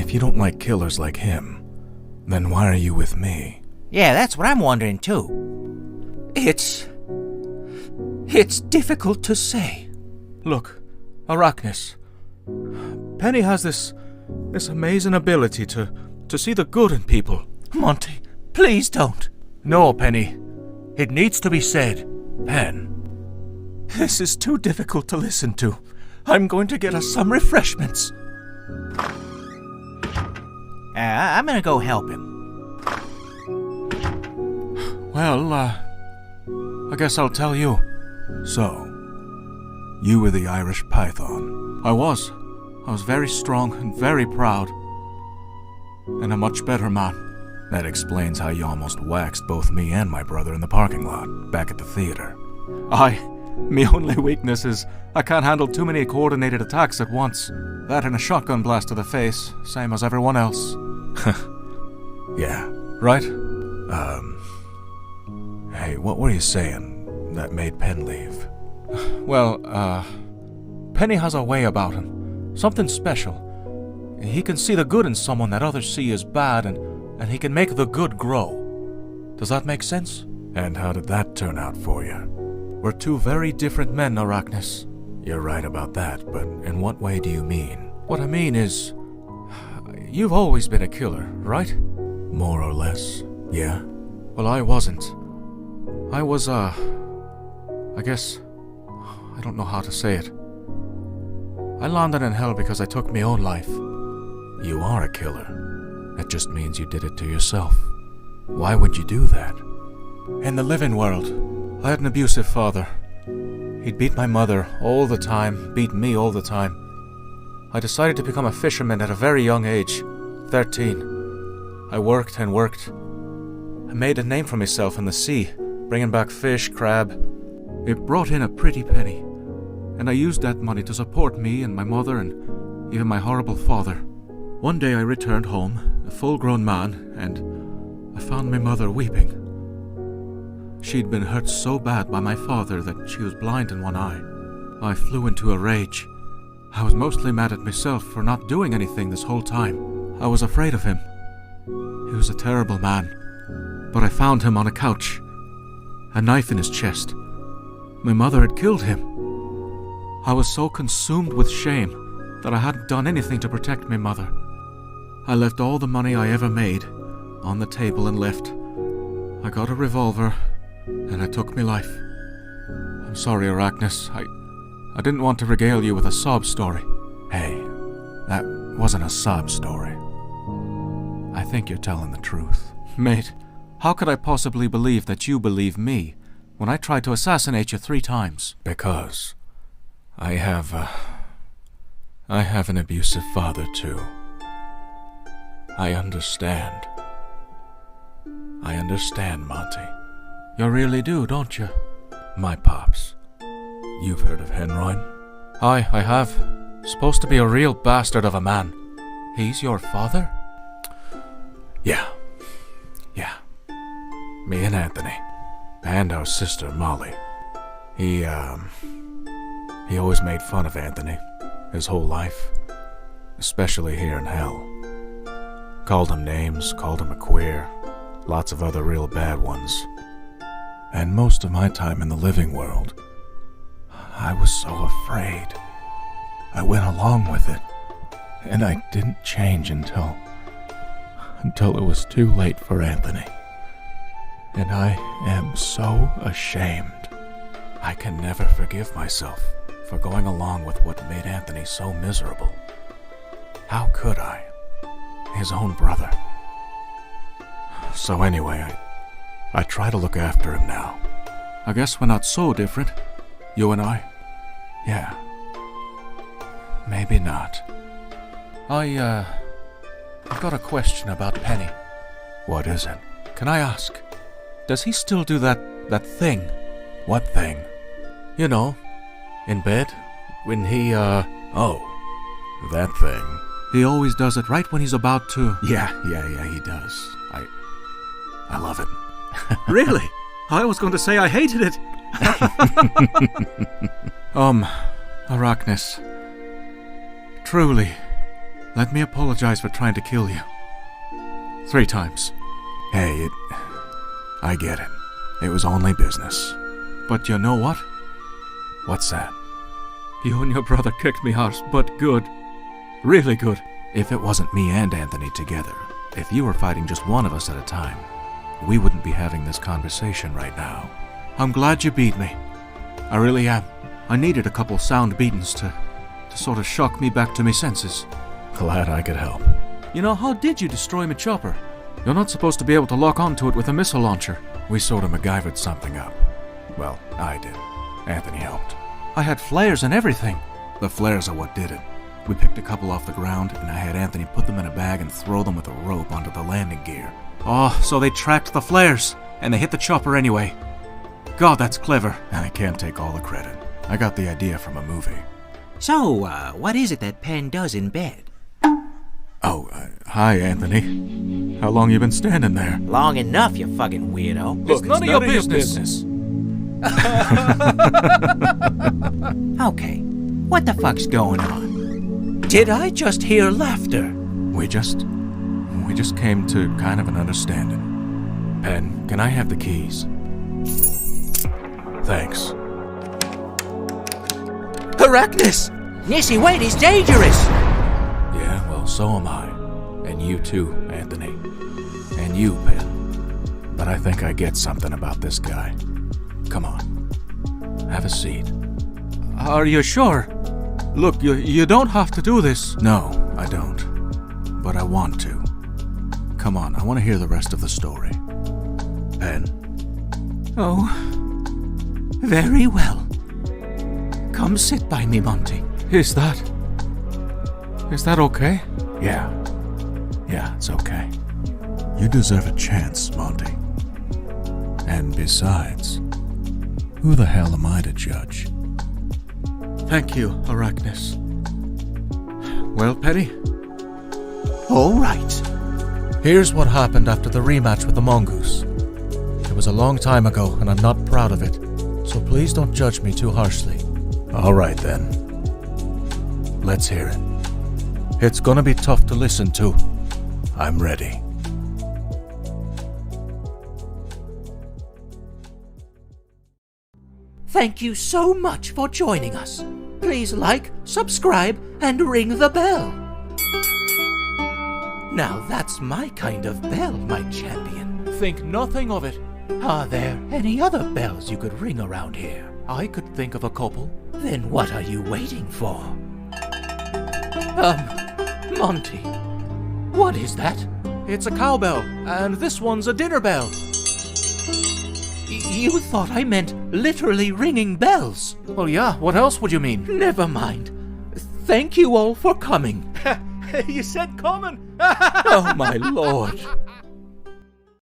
If you don't like killers like him, then why are you with me? Yeah, that's what I'm wondering too. It's difficult to say. Look, Arachnis. Penny has this amazing ability to see the good in people. Monty, please don't. No, Penny. It needs to be said. Pen. This is too difficult to listen to. I'm going to get us some refreshments. I'm gonna go help him. Well, I guess I'll tell you. So, you were the Irish Python. I was very strong and very proud. And a much better man. That explains how you almost waxed both me and my brother in the parking lot, back at the theater. My only weakness is I can't handle too many coordinated attacks at once. That and a shotgun blast to the face, same as everyone else. Yeah. Right? Hey, what were you saying that made Penn leave? Well, Penny has a way about him. Something special. He can see the good in someone that others see as bad, and he can make the good grow. Does that make sense? And how did that turn out for you? We're two very different men, Arachnis. You're right about that, but in what way do you mean? What I mean is, you've always been a killer, right? More or less, yeah. Well, I wasn't. I was, I guess, I don't know how to say it. I landed in hell because I took my own life. You are a killer. That just means you did it to yourself. Why would you do that? In the living world, I had an abusive father. He'd beat my mother all the time, beat me all the time. I decided to become a fisherman at a very young age, 13. I worked and worked. I made a name for myself in the sea, bringing back fish, crab. It brought in a pretty penny, and I used that money to support me and my mother and even my horrible father. One day I returned home, a full-grown man, and I found my mother weeping. She'd been hurt so bad by my father that she was blind in one eye. I flew into a rage. I was mostly mad at myself for not doing anything this whole time. I was afraid of him. He was a terrible man. But I found him on a couch, a knife in his chest. My mother had killed him. I was so consumed with shame that I hadn't done anything to protect my mother. I left all the money I ever made on the table and left. I got a revolver and I took my life. I'm sorry, Arachnis. I didn't want to regale you with a sob story. Hey, that wasn't a sob story. I think you're telling the truth. Mate, how could I possibly believe that you believe me when I tried to assassinate you 3 times? Because I have an abusive father too. I understand. I understand, Monty. You really do, don't you? My pops. You've heard of Henroin? Aye, I have. Supposed to be a real bastard of a man. He's your father? Yeah. Me and Anthony. And our sister, Molly. He always made fun of Anthony. His whole life. Especially here in hell. Called him names, called him a queer. Lots of other real bad ones. And most of my time in the living world, I was so afraid. I went along with it. And I didn't change until it was too late for Anthony. And I am so ashamed. I can never forgive myself for going along with what made Anthony so miserable. How could I? His own brother. So anyway, I try to look after him now. I guess we're not so different, you and I. Yeah. Maybe not. I've got a question about Penny. What is it? Can I ask? Does he still do that thing? What thing? You know, in bed, when he, Oh, that thing. He always does it right when he's about to... Yeah, he does. I love it. Really? I was going to say I hated it. Arachnis. Truly, Let me apologize for trying to kill you. 3 times. Hey, I get it. It was only business. But you know what? What's that? You and your brother kicked me arse, but good. Really good. If it wasn't me and Anthony together, if you were fighting just one of us at a time, we wouldn't be having this conversation right now. I'm glad you beat me. I really am. I needed a couple sound beatings to sort of shock me back to me senses. Glad I could help. You know, how did you destroy my chopper? You're not supposed to be able to lock onto it with a missile launcher. We sort of MacGyvered something up. Well, I did. Anthony helped. I had flares and everything. The flares are what did it. We picked a couple off the ground, and I had Anthony put them in a bag and throw them with a rope onto the landing gear. Oh, so they tracked the flares, and they hit the chopper anyway. God, that's clever. I can't take all the credit. I got the idea from a movie. So, what is it that Penn does in bed? Oh, hi, Anthony. How long you been standing there? Long enough, you fucking weirdo. Look, it's none of your business. Okay, what the fuck's going on? Did I just hear laughter? We just came to kind of an understanding. Penn, can I have the keys? Thanks. Arachnus! Nissy, wait, he's dangerous! Yeah, well, so am I. And you too, Anthony. And you, Penn. But I think I get something about this guy. Come on. Have a seat. Are you sure? Look, you don't have to do this. No, I don't. But I want to. Come on, I want to hear the rest of the story. Penn. Oh, very well. Come sit by me, Monty. Is that okay? Yeah, it's okay. You deserve a chance, Monty. And besides, who the hell am I to judge? Thank you, Arachnus. Well, Penny? All right. Here's what happened after the rematch with the Mongoose. It was a long time ago, and I'm not proud of it, so please don't judge me too harshly. All right, then. Let's hear it. It's gonna be tough to listen to. I'm ready. Thank you so much for joining us. Please like, subscribe, and ring the bell. Now that's my kind of bell, my champion. Think nothing of it. Are there any other bells you could ring around here? I could think of a couple. Then what are you waiting for? Monty, what is that? It's a cowbell, and this one's a dinner bell. You thought I meant literally ringing bells. Well, yeah, what else would you mean? Never mind. Thank you all for coming. You said coming. Oh, my lord.